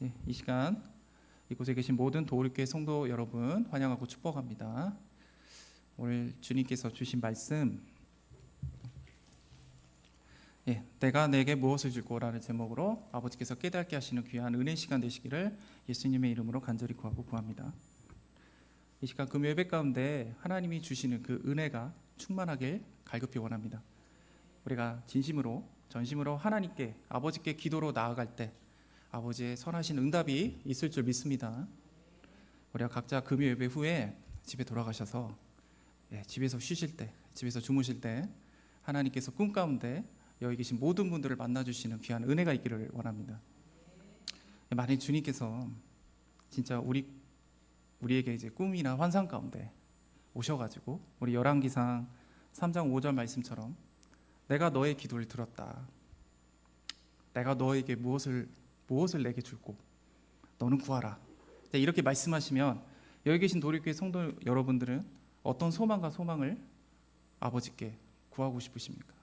이 시간 이곳에 계신 모든 도울교회 성도 여러분 환영하고 축복합니다. 오늘 주님께서 주신 말씀, 내가 내게 무엇을 줄꼬라는 제목으로 아버지께서 깨닫게 하시는 귀한 은혜 시간 되시기를 예수님의 이름으로 간절히 구하고 구합니다. 이 시간 금요 예배 가운데 하나님이 주시는 그 은혜가 충만하길 갈급히 원합니다. 우리가 진심으로 전심으로 하나님께 아버지께 기도로 나아갈 때 아버지의 선하신 응답이 있을 줄 믿습니다. 우리가 각자 금요 예배 후에 집에 돌아가셔서 집에서 쉬실 때, 집에서 주무실 때 하나님께서 꿈 가운데 여기 계신 모든 분들을 만나주시는 귀한 은혜가 있기를 원합니다. 만약 주님께서 진짜 우리에게 이제 꿈이나 환상 가운데 오셔가지고 우리 열왕기상 3장 5절 말씀처럼 내가 너의 기도를 들었다. 내가 너에게 무엇을 내게 줄고 너는 구하라. 이렇게 말씀하시면 여기 계신 도립교회 성도 여러분들은 어떤 소망과 소망을 아버지께 구하고 싶으십니까?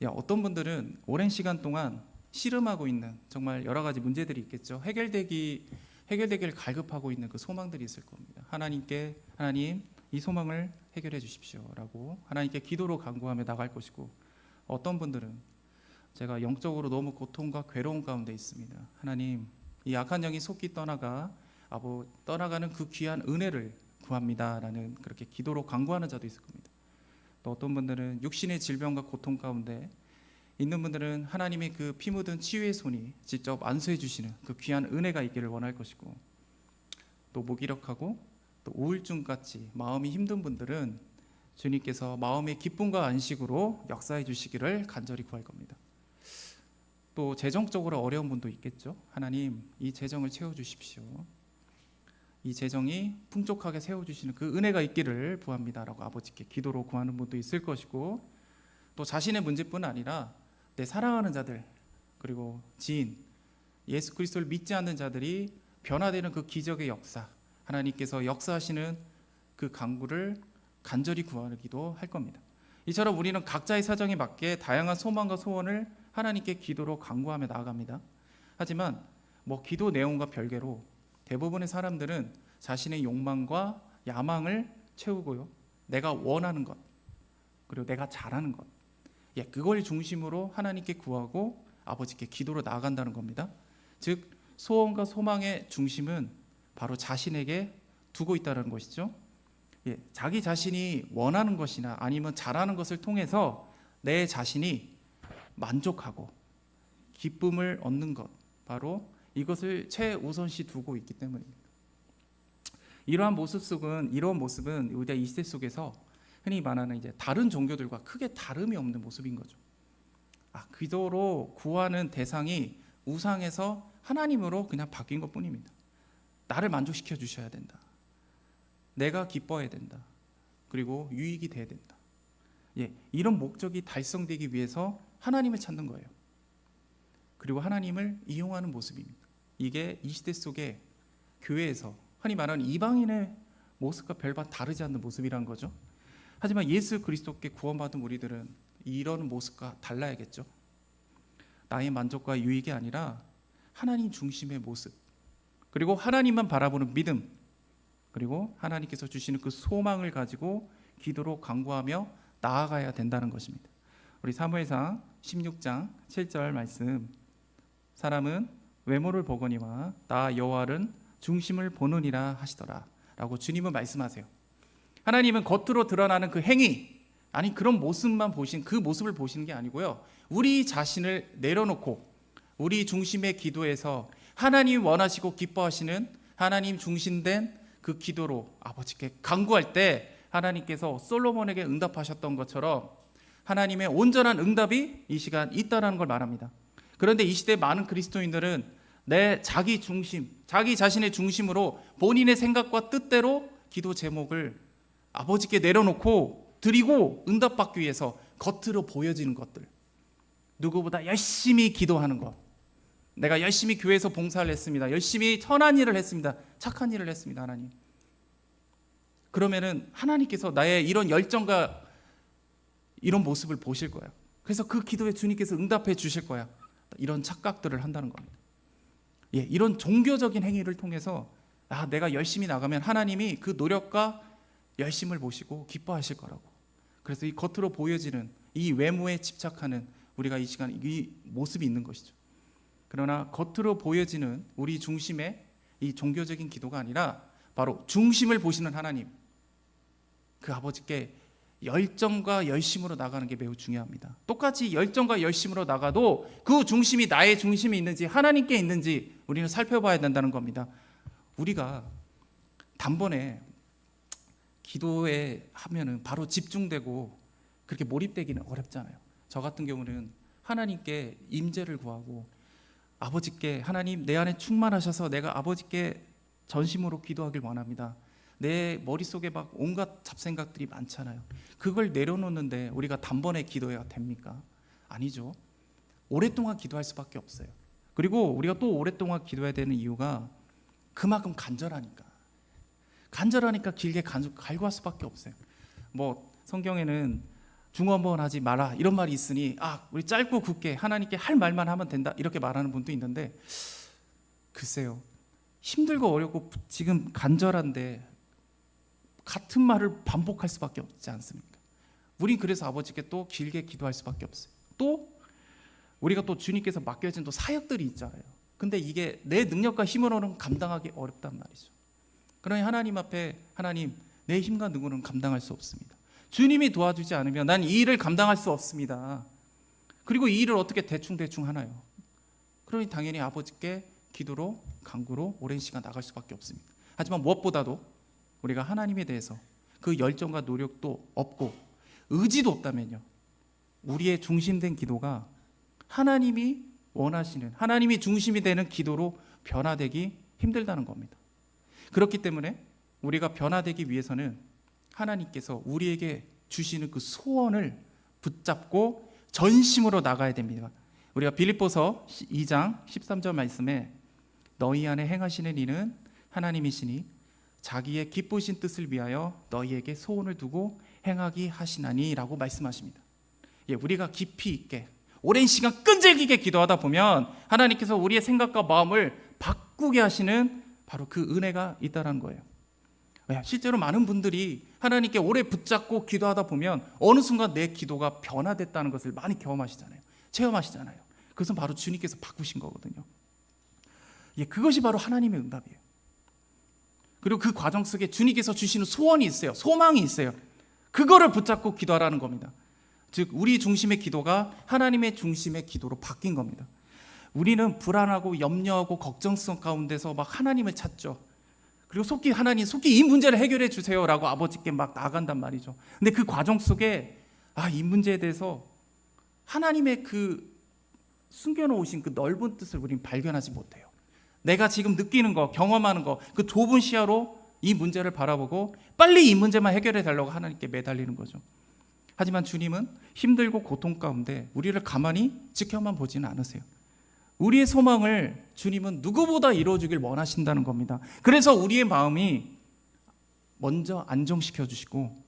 어떤 분들은 오랜 시간 동안 씨름하고 있는 정말 여러 가지 문제들이 있겠죠. 해결되기를 갈급하고 있는 그 소망들이 있을 겁니다. 하나님 이 소망을 해결해 주십시오라고 하나님께 기도로 간구하며 나갈 것이고, 어떤 분들은 제가 영적으로 너무 고통과 괴로움 가운데 있습니다. 하나님 이 악한 영이 속히 떠나가는 그 귀한 은혜를 구합니다라는 그렇게 기도로 간구하는 자도 있을 겁니다. 또 어떤 분들은 육신의 질병과 고통 가운데 있는 분들은 하나님의 그 피 묻은 치유의 손이 직접 안수해 주시는 그 귀한 은혜가 있기를 원할 것이고, 또 무기력하고 또 우울증같이 마음이 힘든 분들은 주님께서 마음의 기쁨과 안식으로 역사해 주시기를 간절히 구할 겁니다. 또 재정적으로 어려운 분도 있겠죠. 하나님 이 재정을 채워주십시오. 이 재정이 풍족하게 세워주시는 그 은혜가 있기를 구합니다라고 아버지께 기도로 구하는 분도 있을 것이고, 또 자신의 문제뿐 아니라 내 사랑하는 자들 그리고 지인, 예수 그리스도를 믿지 않는 자들이 변화되는 그 기적의 역사, 하나님께서 역사하시는 그 간구를 간절히 구하기도 할 겁니다. 이처럼 우리는 각자의 사정에 맞게 다양한 소망과 소원을 하나님께 기도로 간구하며 나아갑니다. 하지만 기도 내용과 별개로 대부분의 사람들은 자신의 욕망과 야망을 채우고요, 내가 원하는 것 그리고 내가 잘하는 것, 그걸 중심으로 하나님께 구하고 아버지께 기도로 나아간다는 겁니다. 즉 소원과 소망의 중심은 바로 자신에게 두고 있다는 것이죠. 자기 자신이 원하는 것이나 아니면 잘하는 것을 통해서 내 자신이 만족하고 기쁨을 얻는 것, 바로 이것을 최우선시 두고 있기 때문입니다. 이러한 모습은 우리가 이 시대 속에서 흔히 말하는 이제 다른 종교들과 크게 다름이 없는 모습인 거죠. 기도로 구하는 대상이 우상에서 하나님으로 그냥 바뀐 것뿐입니다. 나를 만족시켜 주셔야 된다. 내가 기뻐해야 된다. 그리고 유익이 돼야 된다. 이런 목적이 달성되기 위해서 하나님을 찾는 거예요. 그리고 하나님을 이용하는 모습입니다. 이게 이 시대 속에 교회에서 흔히 말하는 이방인의 모습과 별반 다르지 않는 모습이라는 거죠. 하지만 예수 그리스도께 구원받은 우리들은 이런 모습과 달라야겠죠. 나의 만족과 유익이 아니라 하나님 중심의 모습, 그리고 하나님만 바라보는 믿음, 그리고 하나님께서 주시는 그 소망을 가지고 기도로 간구하며 나아가야 된다는 것입니다. 우리 사무엘상 16장 7절 말씀, 사람은 외모를 보거니와 나 여호와는 중심을 보느니라 하시더라 라고 주님은 말씀하세요. 하나님은 겉으로 드러나는 그 행위, 그런 모습만 그 모습을 보시는 게 아니고요, 우리 자신을 내려놓고 우리 중심의 기도에서 하나님 원하시고 기뻐하시는 하나님 중심된 그 기도로 아버지께 간구할 때 하나님께서 솔로몬에게 응답하셨던 것처럼 하나님의 온전한 응답이 이 시간 있다는 걸 말합니다. 그런데 이 시대 많은 그리스도인들은 자기 자신의 중심으로 본인의 생각과 뜻대로 기도 제목을 아버지께 내려놓고 드리고 응답받기 위해서 겉으로 보여지는 것들, 누구보다 열심히 기도하는 것, 내가 열심히 교회에서 봉사를 했습니다, 열심히 선한 일을 했습니다, 착한 일을 했습니다. 하나님, 그러면은 하나님께서 나의 이런 열정과 이런 모습을 보실 거야. 그래서 그 기도에 주님께서 응답해 주실 거야. 이런 착각들을 한다는 겁니다. 이런 종교적인 행위를 통해서 내가 열심히 나가면 하나님이 그 노력과 열심을 보시고 기뻐하실 거라고. 그래서 이 겉으로 보여지는 이 외모에 집착하는 우리가 이 시간 이 모습이 있는 것이죠. 그러나 겉으로 보여지는 우리 중심의 이 종교적인 기도가 아니라 바로 중심을 보시는 하나님, 그 아버지께 열정과 열심으로 나가는 게 매우 중요합니다. 똑같이 열정과 열심으로 나가도 그 중심이 나의 중심이 있는지 하나님께 있는지 우리는 살펴봐야 된다는 겁니다. 우리가 단번에 기도에 하면은 바로 집중되고 그렇게 몰입되기는 어렵잖아요. 저 같은 경우는 하나님께 임재를 구하고 아버지께 하나님 내 안에 충만하셔서 내가 아버지께 전심으로 기도하길 원합니다. 내 머릿속에 막 온갖 잡생각들이 많잖아요. 그걸 내려놓는데 우리가 단번에 기도해야 됩니까? 아니죠. 오랫동안 기도할 수밖에 없어요. 그리고 우리가 또 오랫동안 기도해야 되는 이유가 그만큼 간절하니까 길게 갈구할 수밖에 없어요. 뭐 성경에는 중언부언하지 마라 이런 말이 있으니 우리 짧고 굵게 하나님께 할 말만 하면 된다 이렇게 말하는 분도 있는데, 글쎄요, 힘들고 어렵고 지금 간절한데 같은 말을 반복할 수밖에 없지 않습니까? 우린 그래서 아버지께 또 길게 기도할 수밖에 없어요. 또 우리가 또 주님께서 맡겨진 또 사역들이 있잖아요. 근데 이게 내 능력과 힘으로는 감당하기 어렵단 말이죠. 그러니 하나님 앞에 하나님 내 힘과 능으로는 감당할 수 없습니다. 주님이 도와주지 않으면 난 이 일을 감당할 수 없습니다. 그리고 이 일을 어떻게 대충 하나요? 그러니 당연히 아버지께 기도로 간구로 오랜 시간 나갈 수밖에 없습니다. 하지만 무엇보다도 우리가 하나님에 대해서 그 열정과 노력도 없고 의지도 없다면요, 우리의 중심된 기도가 하나님이 원하시는 하나님이 중심이 되는 기도로 변화되기 힘들다는 겁니다. 그렇기 때문에 우리가 변화되기 위해서는 하나님께서 우리에게 주시는 그 소원을 붙잡고 전심으로 나가야 됩니다. 우리가 빌립보서 2장 13절 말씀에 너희 안에 행하시는 이는 하나님이시니 자기의 기쁘신 뜻을 위하여 너희에게 소원을 두고 행하기 하시나니 라고 말씀하십니다. 우리가 깊이 있게 오랜 시간 끈질기게 기도하다 보면 하나님께서 우리의 생각과 마음을 바꾸게 하시는 바로 그 은혜가 있다는 거예요. 실제로 많은 분들이 하나님께 오래 붙잡고 기도하다 보면 어느 순간 내 기도가 변화됐다는 것을 많이 경험하시잖아요. 체험하시잖아요. 그것은 바로 주님께서 바꾸신 거거든요. 그것이 바로 하나님의 응답이에요. 그리고 그 과정 속에 주님께서 주시는 소원이 있어요. 소망이 있어요. 그거를 붙잡고 기도하라는 겁니다. 즉 우리 중심의 기도가 하나님의 중심의 기도로 바뀐 겁니다. 우리는 불안하고 염려하고 걱정성 가운데서 막 하나님을 찾죠. 그리고 속히 이 문제를 해결해 주세요라고 아버지께 막 나간단 말이죠. 근데 그 과정 속에 이 문제에 대해서 하나님의 그 숨겨놓으신 그 넓은 뜻을 우리는 발견하지 못해요. 내가 지금 느끼는 거, 경험하는 거, 그 좁은 시야로 이 문제를 바라보고 빨리 이 문제만 해결해 달라고 하나님께 매달리는 거죠. 하지만 주님은 힘들고 고통 가운데 우리를 가만히 지켜만 보지는 않으세요. 우리의 소망을 주님은 누구보다 이루어주길 원하신다는 겁니다. 그래서 우리의 마음이 먼저 안정시켜 주시고,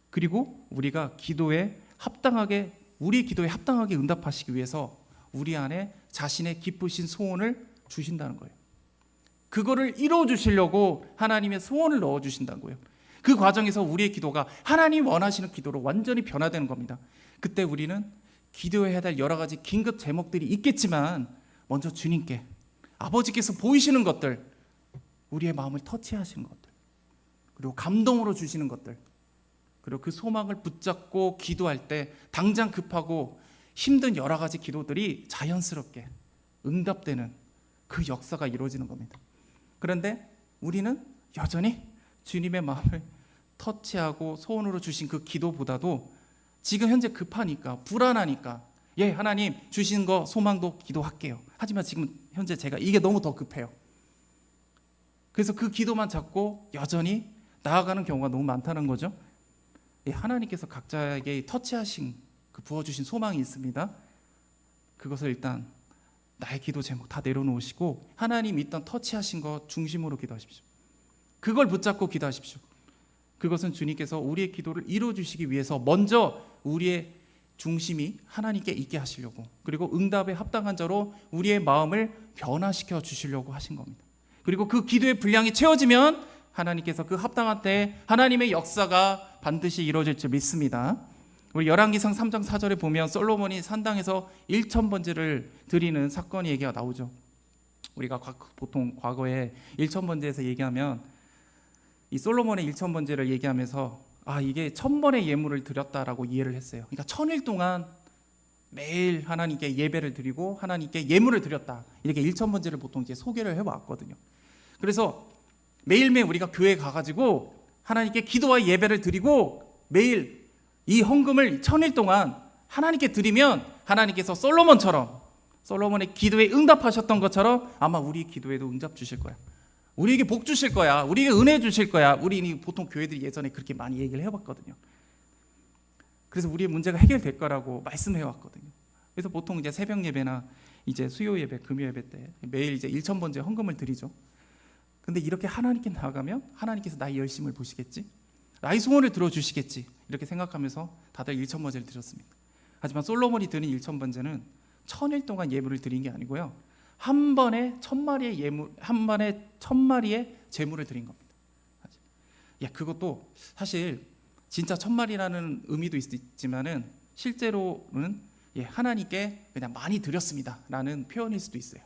그리고 우리가 우리의 기도에 합당하게 응답하시기 위해서 우리 안에 자신의 기쁘신 소원을 주신다는 거예요. 그거를 이루어 주시려고 하나님의 소원을 넣어 주신다는 거예요. 그 과정에서 우리의 기도가 하나님 원하시는 기도로 완전히 변화되는 겁니다. 그때 우리는 기도해야 될 여러 가지 긴급 제목들이 있겠지만 먼저 주님께, 아버지께서 보이시는 것들, 우리의 마음을 터치하시는 것들, 그리고 감동으로 주시는 것들, 그리고 그 소망을 붙잡고 기도할 때 당장 급하고 힘든 여러 가지 기도들이 자연스럽게 응답되는 그 역사가 이루어지는 겁니다. 그런데 우리는 여전히 주님의 마음을 터치하고 소원으로 주신 그 기도보다도 지금 현재 급하니까, 불안하니까, 하나님 주시는 거 소망도 기도할게요. 하지만 지금 현재 제가 이게 너무 더 급해요. 그래서 그 기도만 잡고 여전히 나아가는 경우가 너무 많다는 거죠. 하나님께서 각자에게 터치하신 그 부어주신 소망이 있습니다. 그것을 일단 나의 기도 제목 다 내려놓으시고 하나님 일단 터치하신 것 중심으로 기도하십시오. 그걸 붙잡고 기도하십시오. 그것은 주님께서 우리의 기도를 이루어주시기 위해서 먼저 우리의 중심이 하나님께 있게 하시려고, 그리고 응답에 합당한 자로 우리의 마음을 변화시켜 주시려고 하신 겁니다. 그리고 그 기도의 분량이 채워지면 하나님께서 그 합당한 때에 하나님의 역사가 반드시 이루어질 줄 믿습니다. 우리 열왕기상 3장 4절에 보면 솔로몬이 산당에서 1000번제를 드리는 사건 얘기가 나오죠. 우리가 보통 과거에 1000번제에서 얘기하면 이 솔로몬의 1000번제를 얘기하면서 이게 1000번의 예물을 드렸다라고 이해를 했어요. 그러니까 1000일 동안 매일 하나님께 예배를 드리고 하나님께 예물을 드렸다, 이렇게 1000번제를 보통 이제 소개를 해왔거든요. 그래서 매일매일 우리가 교회에 가가지고 하나님께 기도와 예배를 드리고 매일 이 헌금을 1000일 동안 하나님께 드리면 하나님께서 솔로몬의 기도에 응답하셨던 것처럼 아마 우리 기도에도 응답 주실 거야. 우리에게 복 주실 거야. 우리에게 은혜 주실 거야. 우리 보통 교회들이 예전에 그렇게 많이 얘기를 해봤거든요. 그래서 우리의 문제가 해결될 거라고 말씀해왔거든요. 그래서 보통 이제 새벽 예배나 이제 수요 예배, 금요 예배 때 매일 이제 1000번째 헌금을 드리죠. 근데 이렇게 하나님께 나아가면 하나님께서 나의 열심을 보시겠지, 나의 소원을 들어주시겠지, 이렇게 생각하면서 다들 1000번제를 드렸습니다. 하지만 솔로몬이 드린 1000번제는 1000일 동안 예물을 드린 게 아니고요, 한 번에 1000마리의 제물을 드린 겁니다. 그것도 사실 진짜 1000마리라는 의미도 있지만은 실제로는 하나님께 그냥 많이 드렸습니다라는 표현일 수도 있어요.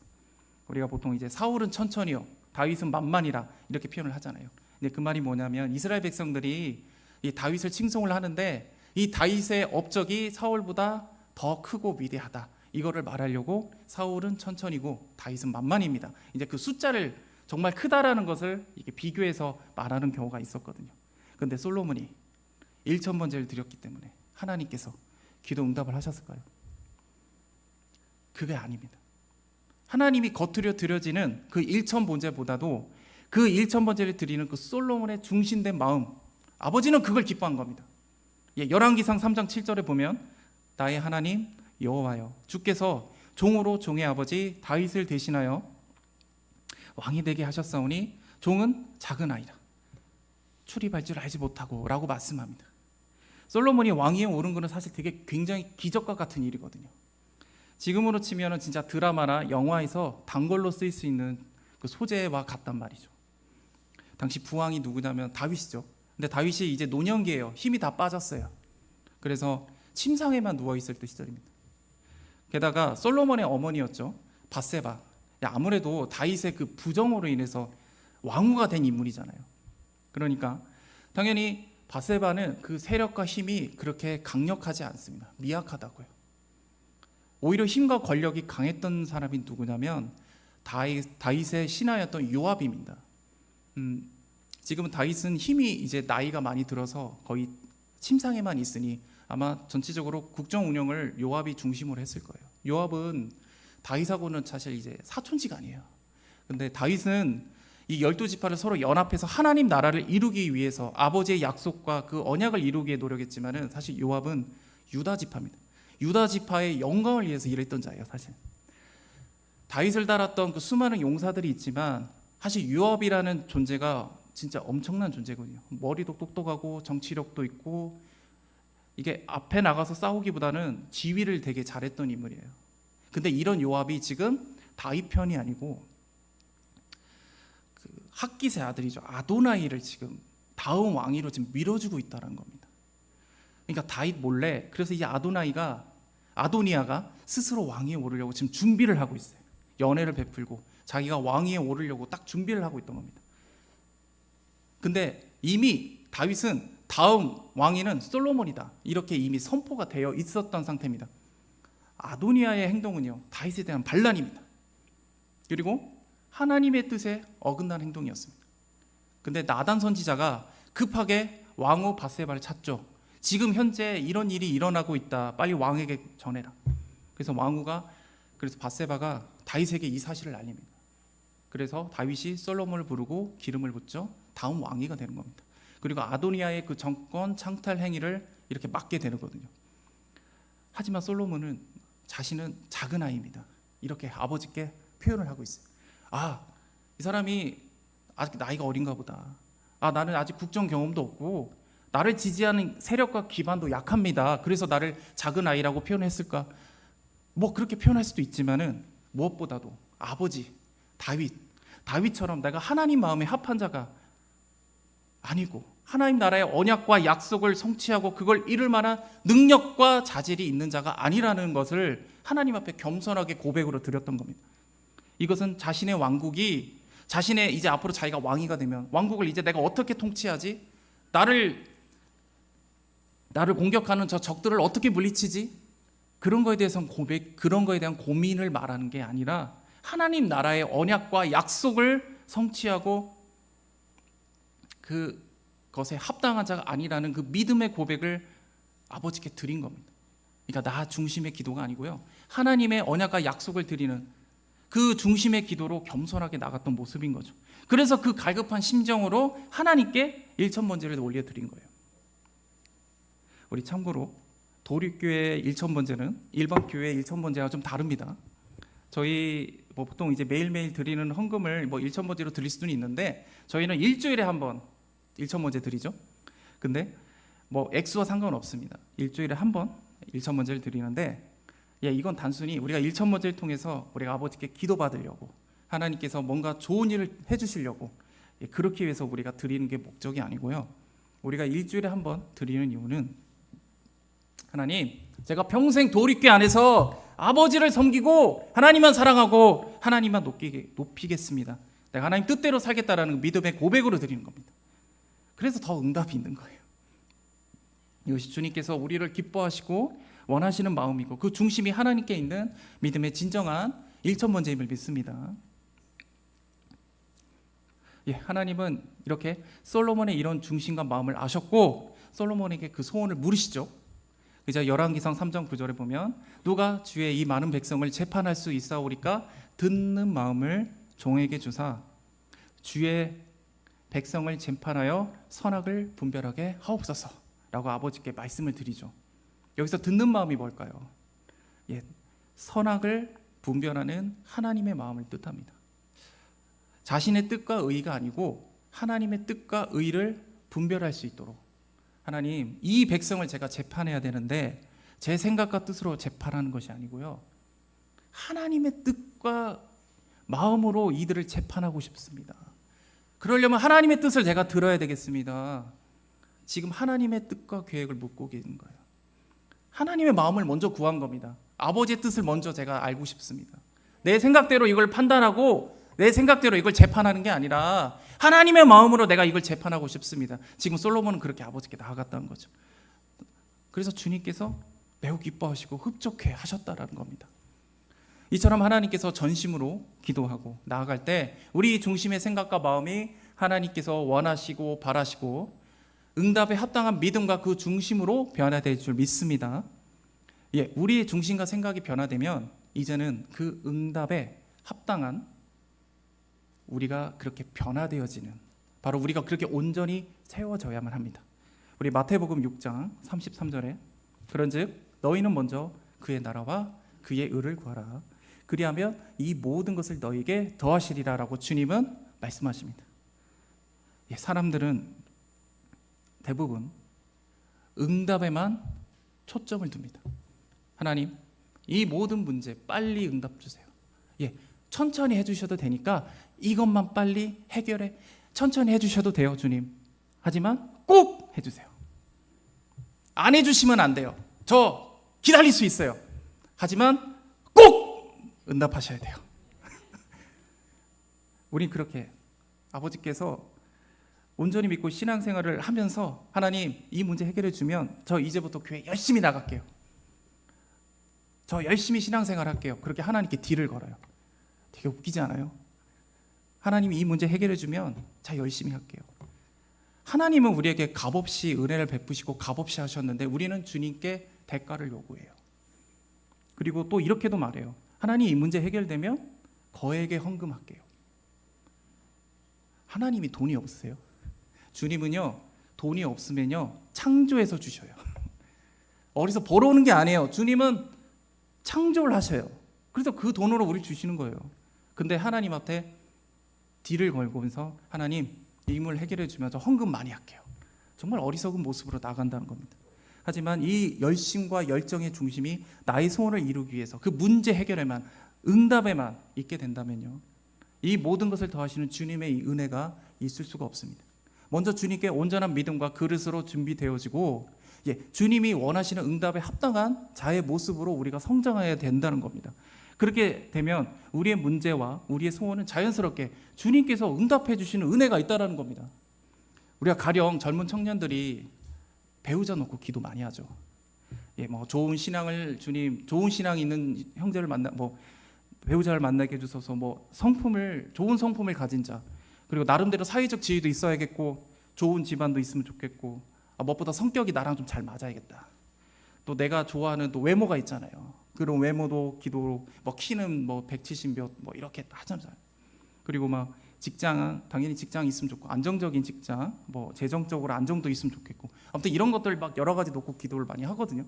우리가 보통 이제 사울은 천천히요, 다윗은 만만이라 이렇게 표현을 하잖아요. 근데 그 말이 뭐냐면 이스라엘 백성들이 이 다윗을 칭송을 하는데 이 다윗의 업적이 사울보다 더 크고 위대하다, 이거를 말하려고 사울은 천천히고 다윗은 만만입니다. 이제 그 숫자를 정말 크다라는 것을 이게 비교해서 말하는 경우가 있었거든요. 그런데 솔로몬이 1000번제를 드렸기 때문에 하나님께서 기도 응답을 하셨을까요? 그게 아닙니다. 하나님이 겉으로 드려지는 그 1000번제보다도 그 1000번제를 드리는 그 솔로몬의 중심된 마음, 아버지는 그걸 기뻐한 겁니다. 열왕기상 3장 7절에 보면 나의 하나님 여호와여, 주께서 종으로 종의 아버지 다윗을 대신하여 왕이 되게 하셨사오니 종은 작은 아이라 출입할 줄 알지 못하고 라고 말씀합니다. 솔로몬이 왕위에 오른 것은 사실 되게 굉장히 기적과 같은 일이거든요. 지금으로 치면 진짜 드라마나 영화에서 단골로 쓰일 수 있는 그 소재와 같단 말이죠. 당시 부왕이 누구냐면 다윗이죠. 근데 다윗이 이제 노년기예요. 힘이 다 빠졌어요. 그래서 침상에만 누워있을 때 시절입니다. 게다가 솔로몬의 어머니였죠, 밧세바. 아무래도 다윗의 그 부정으로 인해서 왕후가 된 인물이잖아요. 그러니까 당연히 밧세바는 그 세력과 힘이 그렇게 강력하지 않습니다. 미약하다고요. 오히려 힘과 권력이 강했던 사람이 누구냐면 다윗의 신하였던 요압입니다. 지금은 다윗은 힘이 이제 나이가 많이 들어서 거의 침상에만 있으니 아마 전체적으로 국정 운영을 요압이 중심으로 했을 거예요. 요압은 다윗하고는 사실 이제 사촌지간이에요. 근데 다윗은 이 12지파를 서로 연합해서 하나님 나라를 이루기 위해서 아버지의 약속과 그 언약을 이루기 위해 노력했지만은 사실 요압은 유다지파입니다. 유다지파의 영광을 위해서 일했던 자예요, 사실. 다윗을 따랐던 그 수많은 용사들이 있지만 사실 요압이라는 존재가 진짜 엄청난 존재거든요. 머리도 똑똑하고 정치력도 있고 이게 앞에 나가서 싸우기보다는 지휘를 되게 잘했던 인물이에요. 근데 이런 요압이 지금 다윗 편이 아니고 그 핫깃의 아들이죠, 아도나이를 지금 다음 왕위로 지금 밀어주고 있다는 겁니다. 그러니까 다윗 몰래, 그래서 이 아도니아가 스스로 왕위에 오르려고 지금 준비를 하고 있어요. 연애를 베풀고 자기가 왕위에 오르려고 딱 준비를 하고 있던 겁니다. 근데 이미 다윗은 다음 왕위는 솔로몬이다, 이렇게 이미 선포가 되어 있었던 상태입니다. 아도니아의 행동은요, 다윗에 대한 반란입니다. 그리고 하나님의 뜻에 어긋난 행동이었습니다. 근데 나단 선지자가 급하게 왕후 밧세바를 찾죠. 지금 현재 이런 일이 일어나고 있다, 빨리 왕에게 전해라. 그래서 그래서 밧세바가 다윗에게 이 사실을 알립니다. 그래서 다윗이 솔로몬을 부르고 기름을 붓죠. 다음 왕위가 되는 겁니다. 그리고 아도니아의 그 정권 창탈 행위를 이렇게 막게 되는 거거든요. 하지만 솔로몬은 자신은 작은 아이입니다, 이렇게 아버지께 표현을 하고 있어요. 이 사람이 아직 나이가 어린가 보다. 나는 아직 국정 경험도 없고 나를 지지하는 세력과 기반도 약합니다. 그래서 나를 작은 아이라고 표현했을까? 뭐 그렇게 표현할 수도 있지만은 무엇보다도 아버지 다윗처럼 내가 하나님 마음에 합한 자가 아니고 하나님 나라의 언약과 약속을 성취하고 그걸 이룰 만한 능력과 자질이 있는 자가 아니라는 것을 하나님 앞에 겸손하게 고백으로 드렸던 겁니다. 이것은 자신의 왕국이 자신의 이제 앞으로 자기가 왕이가 되면 왕국을 이제 내가 어떻게 통치하지? 나를 공격하는 저 적들을 어떻게 물리치지? 그런 거에 대해서는 그런 거에 대한 고민을 말하는 게 아니라 하나님 나라의 언약과 약속을 성취하고 그것에 합당한 자가 아니라는 그 믿음의 고백을 아버지께 드린 겁니다. 그러니까 나 중심의 기도가 아니고요. 하나님의 언약과 약속을 드리는 그 중심의 기도로 겸손하게 나갔던 모습인 거죠. 그래서 그 갈급한 심정으로 하나님께 일천번제를 올려드린 거예요. 우리 참고로 도립교회 일천번제는 일반 교회 일천번제와 좀 다릅니다. 저희 보통 이제 매일매일 드리는 헌금을 일천번제로 드릴 수는 있는데 저희는 일주일에 한 번 일천번제 드리죠. 근데 액수와 상관없습니다. 일주일에 한 번 일천번제를 드리는데 이건 단순히 우리가 일천번제를 통해서 우리가 아버지께 기도받으려고 하나님께서 뭔가 좋은 일을 해주시려고 그렇게 위해서 우리가 드리는 게 목적이 아니고요. 우리가 일주일에 한 번 드리는 이유는 하나님, 제가 평생 도립교회 안에서 아버지를 섬기고 하나님만 사랑하고 하나님만 높이겠습니다. 내가 하나님 뜻대로 살겠다라는 믿음의 고백으로 드리는 겁니다. 그래서 더 응답이 있는 거예요. 이것이 주님께서 우리를 기뻐하시고 원하시는 마음이고 그 중심이 하나님께 있는 믿음의 진정한 일천번제임을 믿습니다. 하나님은 이렇게 솔로몬의 이런 중심과 마음을 아셨고 솔로몬에게 그 소원을 물으시죠. 이제 열왕기상 3장 9절에 보면 누가 주의 이 많은 백성을 재판할 수 있사오리까 듣는 마음을 종에게 주사 주의 백성을 재판하여 선악을 분별하게 하옵소서라고 아버지께 말씀을 드리죠. 여기서 듣는 마음이 뭘까요? 선악을 분별하는 하나님의 마음을 뜻합니다. 자신의 뜻과 의가 아니고 하나님의 뜻과 의를 분별할 수 있도록 하나님, 이 백성을 제가 재판해야 되는데 제 생각과 뜻으로 재판하는 것이 아니고요. 하나님의 뜻과 마음으로 이들을 재판하고 싶습니다. 그러려면 하나님의 뜻을 제가 들어야 되겠습니다. 지금 하나님의 뜻과 계획을 묻고 계신 거예요. 하나님의 마음을 먼저 구한 겁니다. 아버지의 뜻을 먼저 제가 알고 싶습니다. 내 생각대로 이걸 판단하고 내 생각대로 이걸 재판하는 게 아니라 하나님의 마음으로 내가 이걸 재판하고 싶습니다. 지금 솔로몬은 그렇게 아버지께 나아갔다는 거죠. 그래서 주님께서 매우 기뻐하시고 흡족해 하셨다라는 겁니다. 이처럼 하나님께서 전심으로 기도하고 나아갈 때 우리 중심의 생각과 마음이 하나님께서 원하시고 바라시고 응답에 합당한 믿음과 그 중심으로 변화될 줄 믿습니다. 우리의 중심과 생각이 변화되면 이제는 그 응답에 합당한 우리가 그렇게 변화되어지는 바로 우리가 그렇게 온전히 세워져야만 합니다. 우리 마태복음 6장 33절에 그런즉 너희는 먼저 그의 나라와 그의 의를 구하라. 그리하면 이 모든 것을 너희에게 더하시리라라고 주님은 말씀하십니다. 사람들은 대부분 응답에만 초점을 둡니다. 하나님, 이 모든 문제 빨리 응답 주세요. 천천히 해주셔도 되니까 이것만 빨리 해결해. 천천히 해주셔도 돼요, 주님. 하지만 꼭 해주세요. 안 해주시면 안 돼요. 저 기다릴 수 있어요. 하지만 꼭 응답하셔야 돼요. 우린 그렇게 아버지께서 온전히 믿고 신앙생활을 하면서 하나님 이 문제 해결해 주면 저 이제부터 교회 열심히 나갈게요. 저 열심히 신앙생활 할게요. 그렇게 하나님께 딜을 걸어요. 되게 웃기지 않아요? 하나님이 이 문제 해결해 주면 자 열심히 할게요. 하나님은 우리에게 값없이 은혜를 베푸시고 값없이 하셨는데 우리는 주님께 대가를 요구해요. 그리고 또 이렇게도 말해요. 하나님 이 문제 해결되면 거액의 헌금할게요. 하나님이 돈이 없으세요? 주님은요 돈이 없으면요 창조해서 주셔요. 어디서 벌어오는 게 아니에요. 주님은 창조를 하셔요. 그래서 그 돈으로 우리 주시는 거예요. 근데 하나님 앞에 딜을 걸고면서 하나님 이 물 해결해 주면 저 헌금 많이 할게요. 정말 어리석은 모습으로 나간다는 겁니다. 하지만 이 열심과 열정의 중심이 나의 소원을 이루기 위해서 그 문제 해결에만, 응답에만 있게 된다면요, 이 모든 것을 더하시는 주님의 이 은혜가 있을 수가 없습니다. 먼저 주님께 온전한 믿음과 그릇으로 준비되어지고, 주님이 원하시는 응답에 합당한 자의 모습으로 우리가 성장해야 된다는 겁니다. 그렇게 되면 우리의 문제와 우리의 소원은 자연스럽게 주님께서 응답해 주시는 은혜가 있다는 겁니다. 우리가 가령 젊은 청년들이 배우자 놓고 기도 많이 하죠. 좋은 신앙을, 주님 좋은 신앙 있는 형제를 배우자를 만나게 해주소서, 좋은 성품을 가진 자, 그리고 나름대로 사회적 지위도 있어야겠고 좋은 집안도 있으면 좋겠고, 무엇보다 성격이 나랑 좀 잘 맞아야겠다. 또 내가 좋아하는 또 외모가 있잖아요. 그런 외모도 기도로, 키는 170몇 이렇게 하잖아요. 그리고 직장, 당연히 직장이 있으면 좋고, 안정적인 직장, 재정적으로 안정도 있으면 좋겠고, 아무튼 이런 것들 여러 가지 놓고 기도를 많이 하거든요.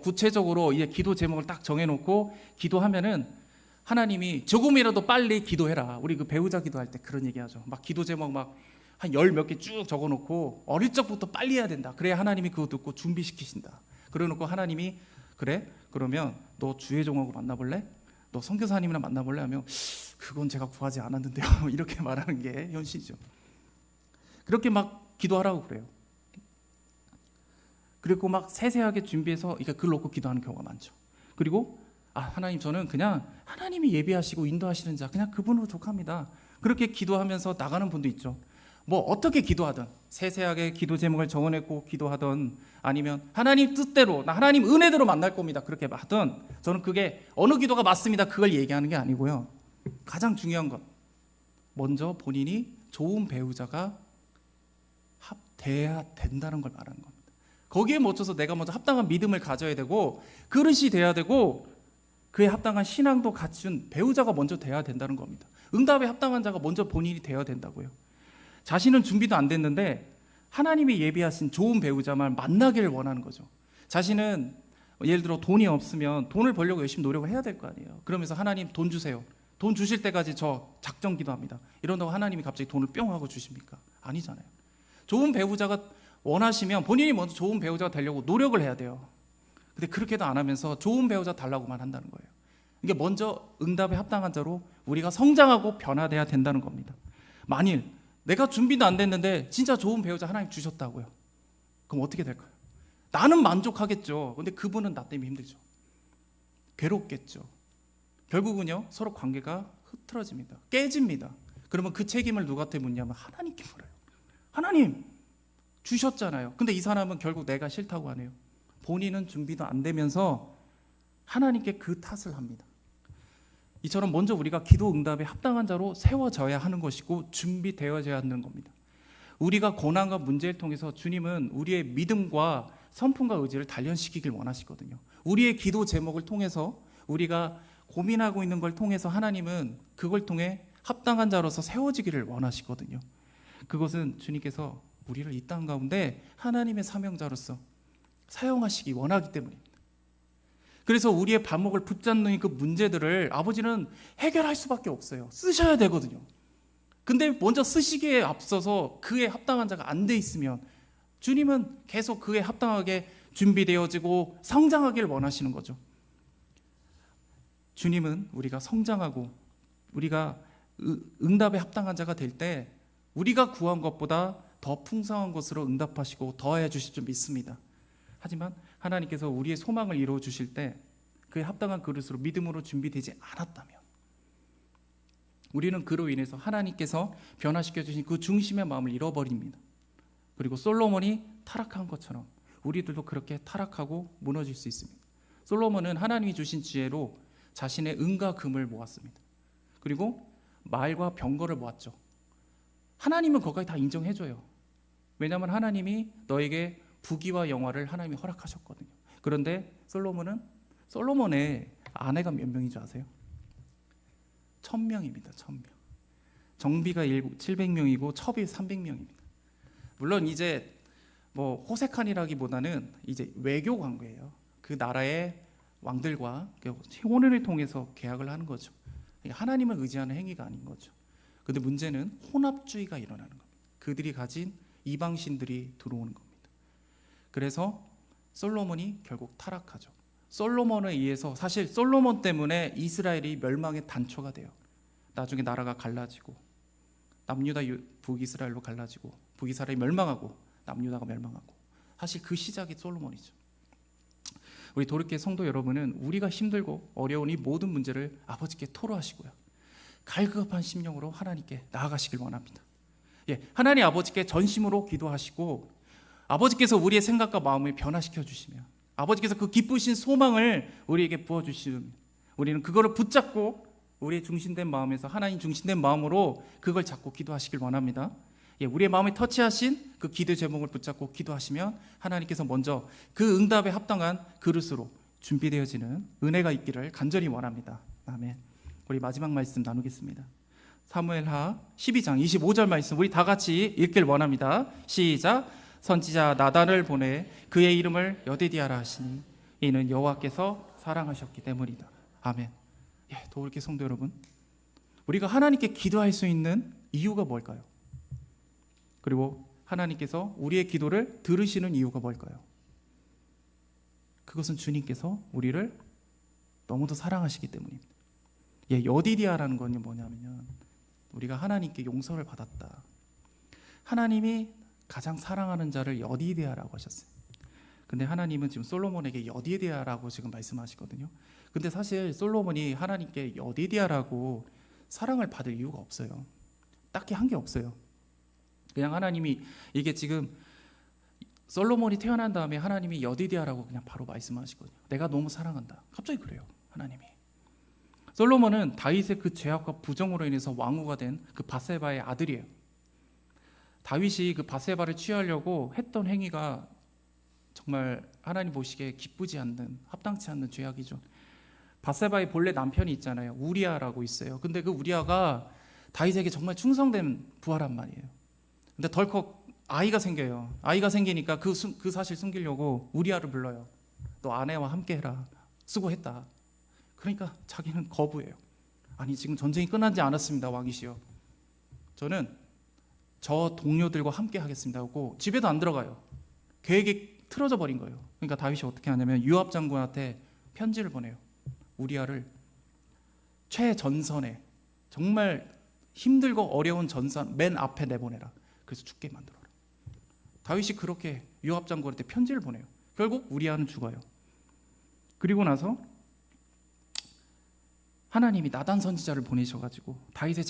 구체적으로 이제 기도 제목을 딱 정해놓고 기도하면은 하나님이 조금이라도 빨리 기도해라. 우리 그 배우자 기도할 때 그런 얘기하죠. 기도 제목 한 열 몇 개 쭉 적어놓고 어릴 적부터 빨리 해야 된다. 그래야 하나님이 그거 듣고 준비시키신다. 그래놓고 하나님이, 그래? 그러면 너 주의 종하고 만나볼래? 너 선교사님이랑 만나볼래? 하면 그건 제가 구하지 않았는데요. 이렇게 말하는 게 현실이죠. 그렇게 기도하라고 그래요. 그리고 세세하게 준비해서 글 놓고 기도하는 경우가 많죠. 그리고 하나님, 저는 그냥 하나님이 예비하시고 인도하시는 자, 그냥 그분으로 족합니다. 그렇게 기도하면서 나가는 분도 있죠. 어떻게 기도하든 세세하게 기도 제목을 적어내고 기도하든, 아니면 하나님 뜻대로, 나 하나님 은혜대로 만날 겁니다, 그렇게 하든, 저는 그게 어느 기도가 맞습니다 그걸 얘기하는 게 아니고요. 가장 중요한 건 먼저 본인이 좋은 배우자가 돼야 된다는 걸 말하는 겁니다. 거기에 맞춰서 내가 먼저 합당한 믿음을 가져야 되고, 그릇이 돼야 되고, 그에 합당한 신앙도 갖춘 배우자가 먼저 돼야 된다는 겁니다. 응답에 합당한 자가 먼저 본인이 되어야 된다고요. 자신은 준비도 안 됐는데 하나님이 예비하신 좋은 배우자만 만나기를 원하는 거죠. 자신은 예를 들어 돈이 없으면 돈을 벌려고 열심히 노력을 해야 될 거 아니에요. 그러면서 하나님 돈 주세요. 돈 주실 때까지 저 작정 기도합니다. 이런다고 하나님이 갑자기 돈을 뿅 하고 주십니까? 아니잖아요. 좋은 배우자가 원하시면 본인이 먼저 좋은 배우자가 되려고 노력을 해야 돼요. 근데 그렇게도 안 하면서 좋은 배우자 달라고만 한다는 거예요. 이게 먼저 응답에 합당한 자로 우리가 성장하고 변화돼야 된다는 겁니다. 만일 내가 준비도 안 됐는데 진짜 좋은 배우자 하나님 주셨다고요. 그럼 어떻게 될까요? 나는 만족하겠죠. 근데 그분은 나 때문에 힘들죠. 괴롭겠죠. 결국은요, 서로 관계가 흐트러집니다. 깨집니다. 그러면 그 책임을 누구한테 묻냐면 하나님께 물어요. 하나님 주셨잖아요. 근데 이 사람은 결국 내가 싫다고 하네요. 본인은 준비도 안 되면서 하나님께 그 탓을 합니다. 이처럼 먼저 우리가 기도 응답에 합당한 자로 세워져야 하는 것이고 준비되어져야 하는 겁니다. 우리가 고난과 문제를 통해서 주님은 우리의 믿음과 성품과 의지를 단련시키길 원하시거든요. 우리의 기도 제목을 통해서, 우리가 고민하고 있는 걸 통해서 하나님은 그걸 통해 합당한 자로서 세워지기를 원하시거든요. 그것은 주님께서 우리를 이 땅 가운데 하나님의 사명자로서 사용하시기 원하기 때문입니다. 그래서 우리의 발목을 붙잡는 그 문제들을 아버지는 해결할 수밖에 없어요. 쓰셔야 되거든요. 근데 먼저 쓰시기에 앞서서 그에 합당한 자가 안 돼 있으면 주님은 계속 그에 합당하게 준비되어지고 성장하기를 원하시는 거죠. 주님은 우리가 성장하고 우리가 응답에 합당한 자가 될 때 우리가 구한 것보다 더 풍성한 것으로 응답하시고 더해 주실 줄 믿습니다. 하지만 하나님께서 우리의 소망을 이루어 주실 때 그에 합당한 그릇으로 믿음으로 준비되지 않았다면 우리는 그로 인해서 하나님께서 변화시켜 주신 그 중심의 마음을 잃어버립니다. 그리고 솔로몬이 타락한 것처럼 우리들도 그렇게 타락하고 무너질 수 있습니다. 솔로몬은 하나님이 주신 지혜로 자신의 은과 금을 모았습니다. 그리고 말과 병거를 모았죠. 하나님은 거기까지 다 인정해줘요. 왜냐하면 하나님이 너에게 부귀와 영화를 하나님이 허락하셨거든요. 그런데 솔로몬의 아내가 몇 명인 줄 아세요? 1000명입니다. 1000명. 정비가 700명이고 첩이 300명입니다. 물론 이제 호색한이라기보다는 이제 외교 관계예요. 그 나라의 왕들과 혼인을 통해서 계약을 하는 거죠. 하나님을 의지하는 행위가 아닌 거죠. 그런데 문제는 혼합주의가 일어나는 겁니다. 그들이 가진 이방신들이 들어오는 겁니다. 그래서 솔로몬이 결국 타락하죠. 솔로몬에 의해서, 사실 솔로몬 때문에 이스라엘이 멸망의 단초가 돼요. 나중에 나라가 갈라지고 남유다 북이스라엘로 갈라지고 북이스라엘이 멸망하고 남유다가 멸망하고, 사실 그 시작이 솔로몬이죠. 우리 도르게 성도 여러분은 우리가 힘들고 어려운 이 모든 문제를 아버지께 토로하시고요, 갈급한 심령으로 하나님께 나아가시길 원합니다. 하나님 아버지께 전심으로 기도하시고 아버지께서 우리의 생각과 마음을 변화시켜 주시면, 아버지께서 그 기쁘신 소망을 우리에게 부어주시면 우리는 그거를 붙잡고 우리의 중심된 마음에서 하나님 중심된 마음으로 그걸 잡고 기도하시길 원합니다. 우리의 마음에 터치하신 그 기도 제목을 붙잡고 기도하시면 하나님께서 먼저 그 응답에 합당한 그릇으로 준비되어지는 은혜가 있기를 간절히 원합니다. 아멘. 우리 마지막 말씀 나누겠습니다. 사무엘하 12장 25절 말씀 우리 다 같이 읽길 원합니다. 시작. 선지자 나단을 보내 그의 이름을 여디디아라 하시니 이는 여호와께서 사랑하셨기 때문이다. 아멘. 도울게 성도 여러분, 우리가 하나님께 기도할 수 있는 이유가 뭘까요? 그리고 하나님께서 우리의 기도를 들으시는 이유가 뭘까요? 그것은 주님께서 우리를 너무도 사랑하시기 때문입니다. 여디디아라는 건 뭐냐면요, 우리가 하나님께 용서를 받았다. 하나님이 가장 사랑하는 자를 여디디아라고 하셨어요. 근데 하나님은 지금 솔로몬에게 여디디아라고 지금 말씀하시거든요. 근데 사실 솔로몬이 하나님께 여디디아라고 사랑을 받을 이유가 없어요. 딱히 한 게 없어요. 그냥 하나님이, 이게 지금 솔로몬이 태어난 다음에 하나님이 여디디아라고 그냥 바로 말씀하시거든요. 내가 너무 사랑한다. 갑자기 그래요, 하나님이. 솔로몬은 다윗의 그 죄악과 부정으로 인해서 왕후가 된 그 밧세바의 아들이에요. 다윗이 그 밧세바를 취하려고 했던 행위가 정말 하나님 보시기에 기쁘지 않는, 합당치 않는 죄악이죠. 밧세바의 본래 남편이 있잖아요. 우리아라고 있어요. 근데 그 우리아가 다윗에게 정말 충성된 부하란 말이에요. 근데 덜컥 아이가 생겨요. 아이가 생기니까 그 사실 숨기려고 우리아를 불러요. 너 아내와 함께 해라. 수고했다. 그러니까 자기는 거부해요. 아니, 지금 전쟁이 끝나지 않았습니다, 왕이시여. 저는 저 동료들과 함께 하겠습니다 하고 집에도 안 들어가요. 계획이 틀어져 버린 거예요. 그러니까 다윗이 어떻게 하냐면 요압 장군한테 편지를 보내요. 우리아를 최전선에, 정말 힘들고 어려운 전선 맨 앞에 내보내라. 그래서 죽게 만들어라. 다윗이 그렇게 요압 장군한테 편지를 보내요. 결국 우리아는 죽어요. 그리고 나서 하나님이 나단 선지자를 보내셔가지고 다윗의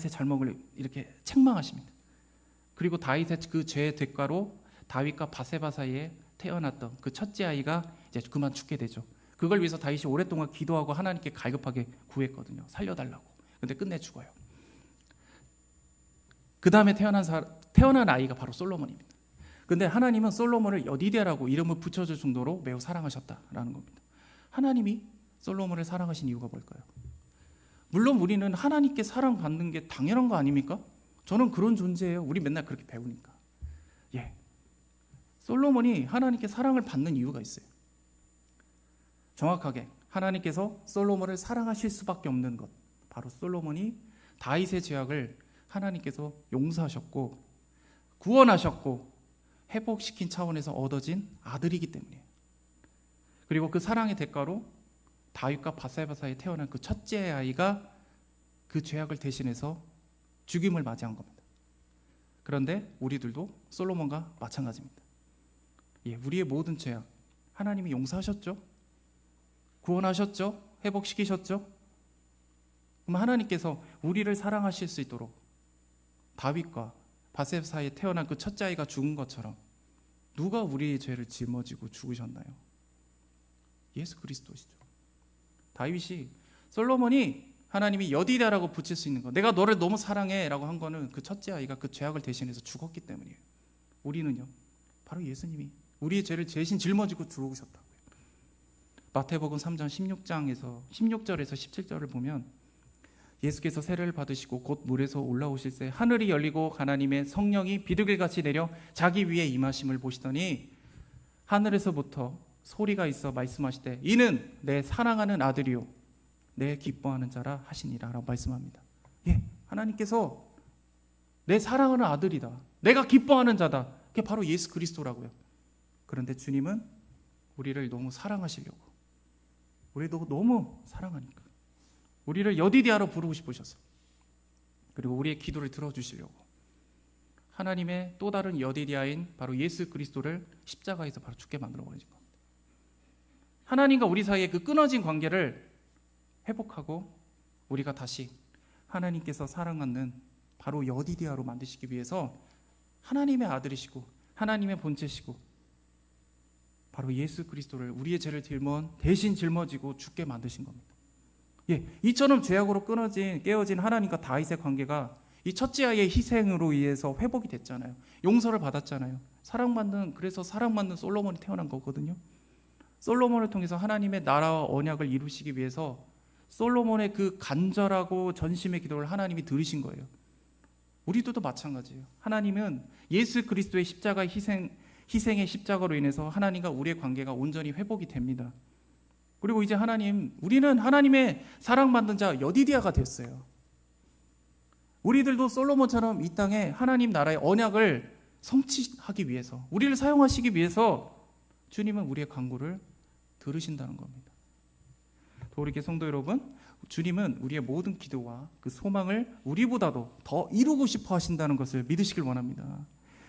잘못을 이렇게 책망하십니다. 그리고 다윗의 그 죄의 대가로 다윗과 밧세바 사이에 태어났던 그 첫째 아이가 이제 그만 죽게 되죠. 그걸 위해서 다윗이 오랫동안 기도하고 하나님께 갈급하게 구했거든요. 살려달라고. 근데 끝내 죽어요. 그 다음에 태어난 아이가 바로 솔로몬입니다. 근데 하나님은 솔로몬을 여디디아라고 이름을 붙여줄 정도로 매우 사랑하셨다라는 겁니다. 하나님이 솔로몬을 사랑하신 이유가 뭘까요? 물론 우리는 하나님께 사랑받는 게 당연한 거 아닙니까? 저는 그런 존재예요. 우리 맨날 그렇게 배우니까. 솔로몬이 하나님께 사랑을 받는 이유가 있어요. 정확하게 하나님께서 솔로몬을 사랑하실 수밖에 없는 것, 바로 솔로몬이 다윗의 죄악을 하나님께서 용서하셨고 구원하셨고 회복시킨 차원에서 얻어진 아들이기 때문이에요. 그리고 그 사랑의 대가로 다윗과 밧세바 사이에 태어난 그 첫째 아이가 그 죄악을 대신해서 죽임을 맞이한 겁니다. 그런데 우리들도 솔로몬과 마찬가지입니다. 우리의 모든 죄악 하나님이 용서하셨죠? 구원하셨죠? 회복시키셨죠? 그럼 하나님께서 우리를 사랑하실 수 있도록 다윗과 밧세바 사이에 태어난 그 첫째 아이가 죽은 것처럼 누가 우리의 죄를 짊어지고 죽으셨나요? 예수 그리스도시죠. 다윗이, 솔로몬이 하나님이 여디디아라고 붙일 수 있는 거, 내가 너를 너무 사랑해 라고 한 거는 그 첫째 아이가 그 죄악을 대신해서 죽었기 때문이에요. 우리는요, 바로 예수님이 우리의 죄를 대신 짊어지고 죽으셨다고요. 마태복음 3장 16절에서 17절을 보면 예수께서 세례를 받으시고 곧 물에서 올라오실새 하늘이 열리고 하나님의 성령이 비둘기같이 내려 자기 위에 임하심을 보시더니 하늘에서부터 소리가 있어 말씀하시되 이는 내 사랑하는 아들이요 내 기뻐하는 자라 하시니라 라고 말씀합니다. 하나님께서 내 사랑하는 아들이다. 내가 기뻐하는 자다. 그게 바로 예수 그리스도라고요. 그런데 주님은 우리를 너무 사랑하시려고, 우리도 너무 사랑하니까 우리를 여디디아로 부르고 싶으셔서, 그리고 우리의 기도를 들어주시려고 하나님의 또 다른 여디디아인 바로 예수 그리스도를 십자가에서 바로 죽게 만들어 버리신 겁니다. 하나님과 우리 사이의 그 끊어진 관계를 회복하고 우리가 다시 하나님께서 사랑하는 바로 여디디아로 만드시기 위해서 하나님의 아들이시고 하나님의 본체시고 바로 예수 그리스도를 우리의 죄를 대신 짊어지고 죽게 만드신 겁니다. 이처럼 죄악으로 깨어진 하나님과 다윗의 관계가 이 첫째 아이의 희생으로 의해서 회복이 됐잖아요. 용서를 받았잖아요. 그래서 사랑받는 솔로몬이 태어난 거거든요. 솔로몬을 통해서 하나님의 나라와 언약을 이루시기 위해서 솔로몬의 그 간절하고 전심의 기도를 하나님이 들으신 거예요. 우리도 마찬가지예요. 하나님은 예수 그리스도의 십자가의 희생의 십자가로 인해서 하나님과 우리의 관계가 온전히 회복이 됩니다. 그리고 이제 우리는 하나님의 사랑받는 자 여디디아가 됐어요. 우리들도 솔로몬처럼 이 땅에 하나님 나라의 언약을 성취하기 위해서, 우리를 사용하시기 위해서 주님은 우리의 간구를 들으신다는 겁니다. 도리케 성도 여러분, 주님은 우리의 모든 기도와 그 소망을 우리보다도 더 이루고 싶어 하신다는 것을 믿으시길 원합니다.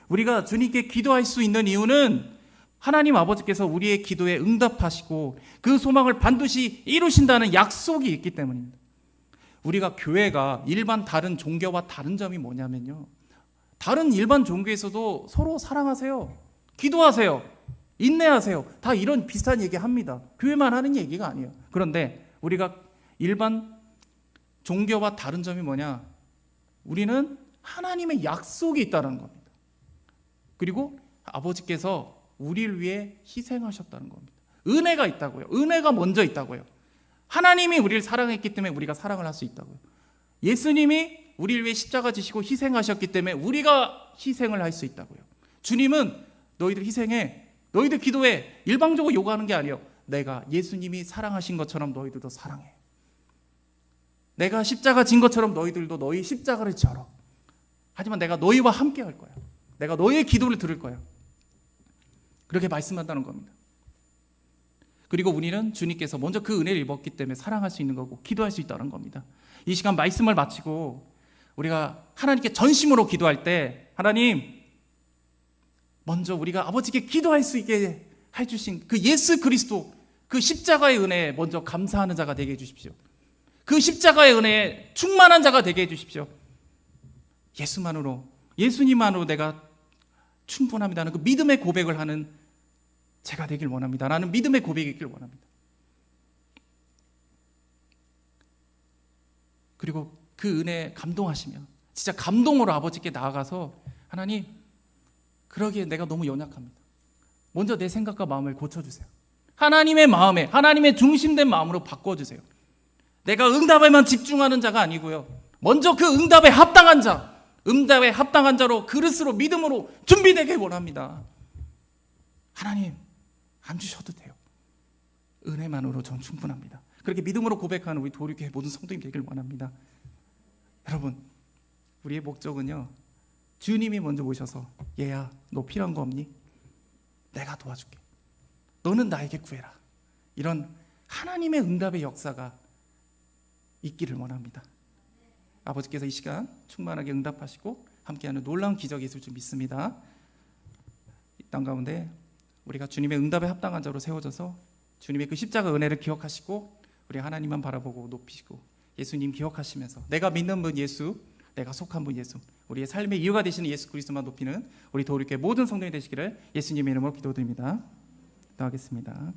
우리가 주님께 기도할 수 있는 이유는 하나님 아버지께서 우리의 기도에 응답하시고 그 소망을 반드시 이루신다는 약속이 있기 때문입니다. 우리가 교회가 일반 다른 종교와 다른 점이 뭐냐면요, 다른 일반 종교에서도 서로 사랑하세요, 기도하세요, 인내하세요, 다 이런 비슷한 얘기 합니다. 교회만 하는 얘기가 아니에요. 그런데 우리가 일반 종교와 다른 점이 뭐냐, 우리는 하나님의 약속이 있다는 겁니다. 그리고 아버지께서 우리를 위해 희생하셨다는 겁니다. 은혜가 있다고요. 은혜가 먼저 있다고요. 하나님이 우리를 사랑했기 때문에 우리가 사랑을 할 수 있다고요. 예수님이 우리를 위해 십자가 지시고 희생하셨기 때문에 우리가 희생을 할 수 있다고요. 주님은 너희들 희생해, 너희들 기도해, 일방적으로 요구하는 게 아니에요. 내가 예수님이 사랑하신 것처럼 너희들도 사랑해. 내가 십자가 진 것처럼 너희들도 너희 십자가를 져라. 하지만 내가 너희와 함께 할 거야. 내가 너희의 기도를 들을 거야. 그렇게 말씀한다는 겁니다. 그리고 우리는 주님께서 먼저 그 은혜를 입었기 때문에 사랑할 수 있는 거고 기도할 수 있다는 겁니다. 이 시간 말씀을 마치고 우리가 하나님께 전심으로 기도할 때, 하나님, 먼저 우리가 아버지께 기도할 수 있게 해주신 그 예수 그리스도, 그 십자가의 은혜에 먼저 감사하는 자가 되게 해주십시오. 그 십자가의 은혜에 충만한 자가 되게 해주십시오. 예수님만으로 내가 충분합니다는 그 믿음의 고백을 하는 제가 되길 원합니다. 라는 믿음의 고백이 있길 원합니다. 그리고 그 은혜에 감동하시면 진짜 감동으로 아버지께 나아가서, 하나님, 그러기에 내가 너무 연약합니다. 먼저 내 생각과 마음을 고쳐주세요. 하나님의 마음에, 하나님의 중심된 마음으로 바꿔주세요. 내가 응답에만 집중하는 자가 아니고요, 먼저 그 응답에 합당한 자로 그릇으로 믿음으로 준비되길 원합니다. 하나님, 안 주셔도 돼요. 은혜만으로 전 충분합니다. 그렇게 믿음으로 고백하는 우리 도리교회 모든 성도님 되길 원합니다. 여러분, 우리의 목적은요, 주님이 먼저 오셔서, 얘야, 너 필요한 거 없니? 내가 도와줄게. 너는 나에게 구해라. 이런 하나님의 응답의 역사가 있기를 원합니다. 아버지께서 이 시간 충만하게 응답하시고 함께하는 놀라운 기적이 있을 줄 믿습니다. 이 땅 가운데 우리가 주님의 응답에 합당한 자로 세워져서 주님의 그 십자가 은혜를 기억하시고 우리 하나님만 바라보고 높이시고 예수님 기억하시면서 내가 믿는 분 예수, 내가 속한 분 예수, 우리의 삶의 이유가 되시는 예수 그리스도만 높이는 우리 도리교회 모든 성도님 되시기를 예수님의 이름으로 기도드립니다. 기도하겠습니다.